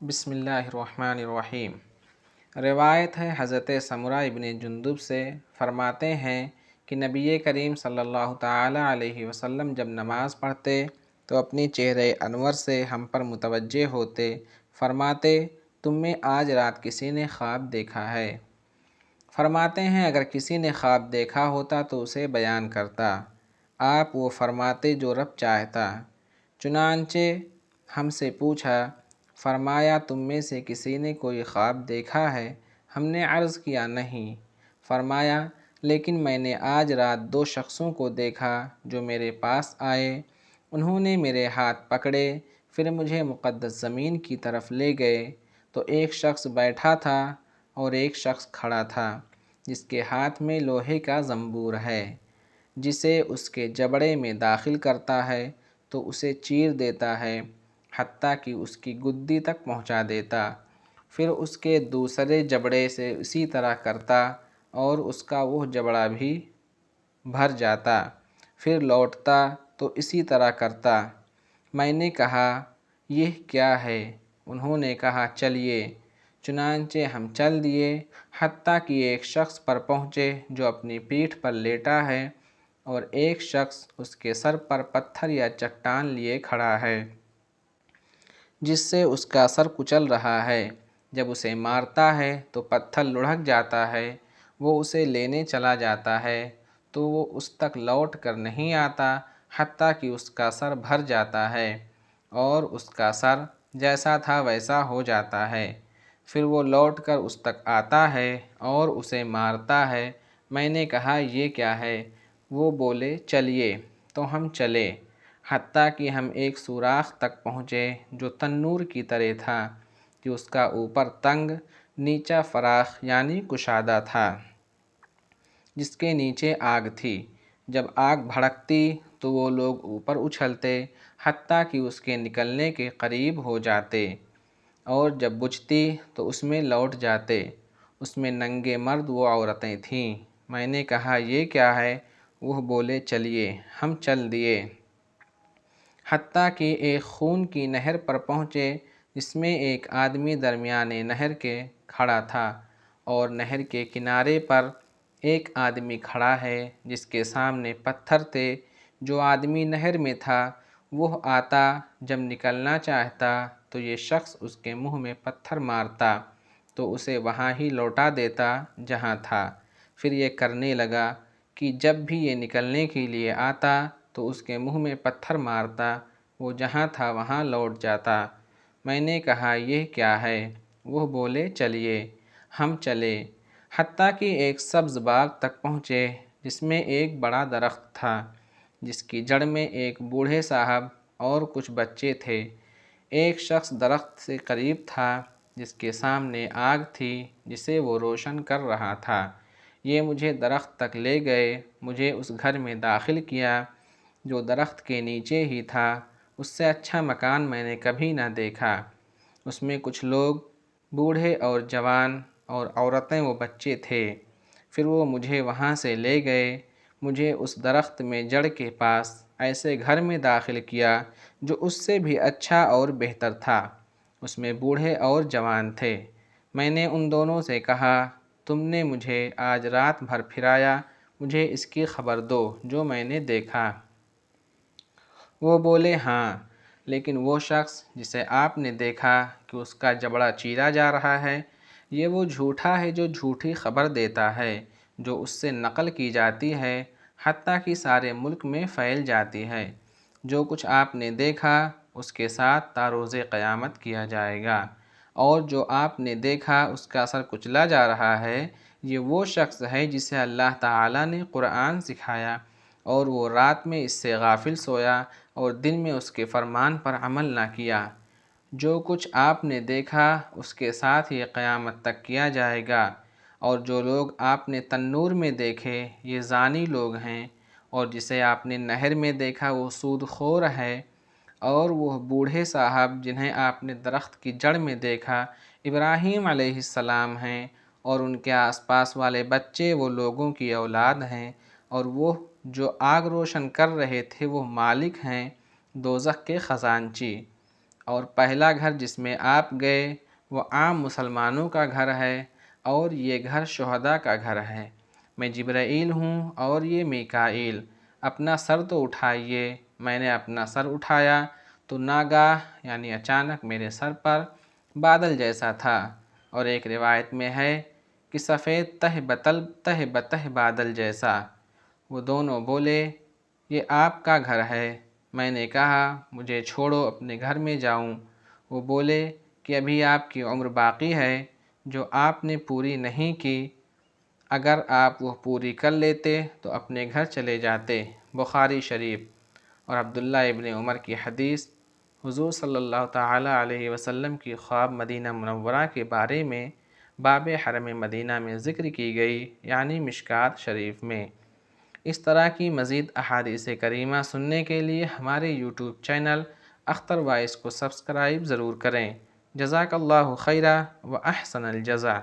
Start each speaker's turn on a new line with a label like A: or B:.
A: بسم اللہ الرحمن الرحیم۔ روایت ہے حضرت سمرہ ابن جندب سے، فرماتے ہیں کہ نبی کریم صلی اللہ تعالی علیہ وسلم جب نماز پڑھتے تو اپنی چہرہ انور سے ہم پر متوجہ ہوتے، فرماتے تم میں آج رات کسی نے خواب دیکھا ہے؟ فرماتے ہیں اگر کسی نے خواب دیکھا ہوتا تو اسے بیان کرتا، آپ وہ فرماتے جو رب چاہتا۔ چنانچہ ہم سے پوچھا، فرمایا تم میں سے کسی نے کوئی خواب دیکھا ہے؟ ہم نے عرض کیا نہیں۔ فرمایا لیکن میں نے آج رات 2 شخصوں کو دیکھا جو میرے پاس آئے، انہوں نے میرے ہاتھ پکڑے، پھر مجھے مقدس زمین کی طرف لے گئے، تو ایک شخص بیٹھا تھا اور ایک شخص کھڑا تھا جس کے ہاتھ میں لوہے کا زنبور ہے، جسے اس کے جبڑے میں داخل کرتا ہے تو اسے چیر دیتا ہے حتیٰ کہ اس کی گدی تک پہنچا دیتا، پھر اس کے دوسرے جبڑے سے اسی طرح کرتا اور اس کا وہ جبڑا بھی بھر جاتا، پھر لوٹتا تو اسی طرح کرتا۔ میں نے کہا یہ کیا ہے؟ انہوں نے کہا چلیے۔ چنانچہ ہم چل دیے حتیٰ کہ ایک شخص پر پہنچے جو اپنی پیٹھ پر لیٹا ہے اور ایک شخص اس کے سر پر پتھر یا چٹان لیے کھڑا ہے جس سے اس کا سر کچل رہا ہے۔ جب اسے مارتا ہے تو پتھر لڑھک جاتا ہے، وہ اسے لینے چلا جاتا ہے تو وہ اس تک لوٹ کر نہیں آتا حتیٰ کہ اس کا سر بھر جاتا ہے اور اس کا سر جیسا تھا ویسا ہو جاتا ہے، پھر وہ لوٹ کر اس تک آتا ہے اور اسے مارتا ہے۔ میں نے کہا یہ کیا ہے؟ وہ بولے چلیے، تو ہم چلے حتیٰ کہ ہم ایک سوراخ تک پہنچے جو تنور کی طرح تھا کہ اس کا اوپر تنگ، نیچا فراخ یعنی کشادہ تھا، جس کے نیچے آگ تھی۔ جب آگ بھڑکتی تو وہ لوگ اوپر اچھلتے حتیٰ کہ اس کے نکلنے کے قریب ہو جاتے، اور جب بجھتی تو اس میں لوٹ جاتے۔ اس میں ننگے مرد و عورتیں تھیں۔ میں نے کہا یہ کیا ہے؟ وہ بولے چلیے، ہم چل دیے حتیٰ کہ ایک خون کی نہر پر پہنچے جس میں ایک آدمی درمیانے نہر کے کھڑا تھا، اور نہر کے کنارے پر ایک آدمی کھڑا ہے جس کے سامنے پتھر تھے۔ جو آدمی نہر میں تھا وہ آتا، جب نکلنا چاہتا تو یہ شخص اس کے منہ میں پتھر مارتا تو اسے وہاں ہی لوٹا دیتا جہاں تھا۔ پھر یہ کرنے لگا کہ جب بھی یہ نکلنے کے لیے آتا تو اس کے منہ میں پتھر مارتا، وہ جہاں تھا وہاں لوٹ جاتا۔ میں نے کہا یہ کیا ہے؟ وہ بولے چلیے، ہم چلے حتیٰ کہ ایک سبز باغ تک پہنچے جس میں ایک بڑا درخت تھا، جس کی جڑ میں ایک بوڑھے صاحب اور کچھ بچے تھے۔ ایک شخص درخت سے قریب تھا جس کے سامنے آگ تھی جسے وہ روشن کر رہا تھا۔ یہ مجھے درخت تک لے گئے، مجھے اس گھر میں داخل کیا جو درخت کے نیچے ہی تھا۔ اس سے اچھا مکان میں نے کبھی نہ دیکھا۔ اس میں کچھ لوگ، بوڑھے اور جوان اور عورتیں و بچے تھے۔ پھر وہ مجھے وہاں سے لے گئے، مجھے اس درخت میں جڑ کے پاس ایسے گھر میں داخل کیا جو اس سے بھی اچھا اور بہتر تھا۔ اس میں بوڑھے اور جوان تھے۔ میں نے ان دونوں سے کہا تم نے مجھے آج رات بھر پھرایا، مجھے اس کی خبر دو جو میں نے دیکھا۔ وہ بولے ہاں، لیکن وہ شخص جسے آپ نے دیکھا کہ اس کا جبڑا چیرا جا رہا ہے، یہ وہ جھوٹا ہے جو جھوٹی خبر دیتا ہے جو اس سے نقل کی جاتی ہے حتیٰ کہ سارے ملک میں پھیل جاتی ہے۔ جو کچھ آپ نے دیکھا اس کے ساتھ تا روز قیامت کیا جائے گا، اور جو آپ نے دیکھا اس کا سر کچلا جا رہا ہے، یہ وہ شخص ہے جسے اللہ تعالیٰ نے قرآن سکھایا اور وہ رات میں اس سے غافل سویا اور دن میں اس کے فرمان پر عمل نہ کیا۔ جو کچھ آپ نے دیکھا اس کے ساتھ یہ قیامت تک کیا جائے گا۔ اور جو لوگ آپ نے تنور میں دیکھے یہ زانی لوگ ہیں، اور جسے آپ نے نہر میں دیکھا وہ سود خور ہے، اور وہ بوڑھے صاحب جنہیں آپ نے درخت کی جڑ میں دیکھا ابراہیم علیہ السلام ہیں، اور ان کے آس پاس والے بچے وہ لوگوں کی اولاد ہیں، اور وہ جو آگ روشن کر رہے تھے وہ مالک ہیں دوزخ کے خزانچی۔ اور پہلا گھر جس میں آپ گئے وہ عام مسلمانوں کا گھر ہے اور یہ گھر شہداء کا گھر ہے۔ میں جبرائیل ہوں اور یہ میکائیل، اپنا سر تو اٹھائیے۔ میں نے اپنا سر اٹھایا تو ناگاہ یعنی اچانک میرے سر پر بادل جیسا تھا، اور ایک روایت میں ہے کہ سفید تہ بتہ بادل جیسا۔ وہ دونوں بولے یہ آپ کا گھر ہے۔ میں نے کہا مجھے چھوڑو اپنے گھر میں جاؤں۔ وہ بولے کہ ابھی آپ کی عمر باقی ہے جو آپ نے پوری نہیں کی، اگر آپ وہ پوری کر لیتے تو اپنے گھر چلے جاتے۔ بخاری شریف۔ اور عبداللہ ابن عمر کی حدیث، حضور صلی اللہ تعالیٰ علیہ وسلم کی خواب مدینہ منورہ کے بارے میں باب حرم مدینہ میں ذکر کی گئی، یعنی مشکوٰۃ شریف میں۔ اس طرح کی مزید احادیث کریمہ سننے کے لیے ہمارے یوٹیوب چینل اختر وائس کو سبسکرائب ضرور کریں۔ جزاک اللہ خیرہ و احسن الجزا۔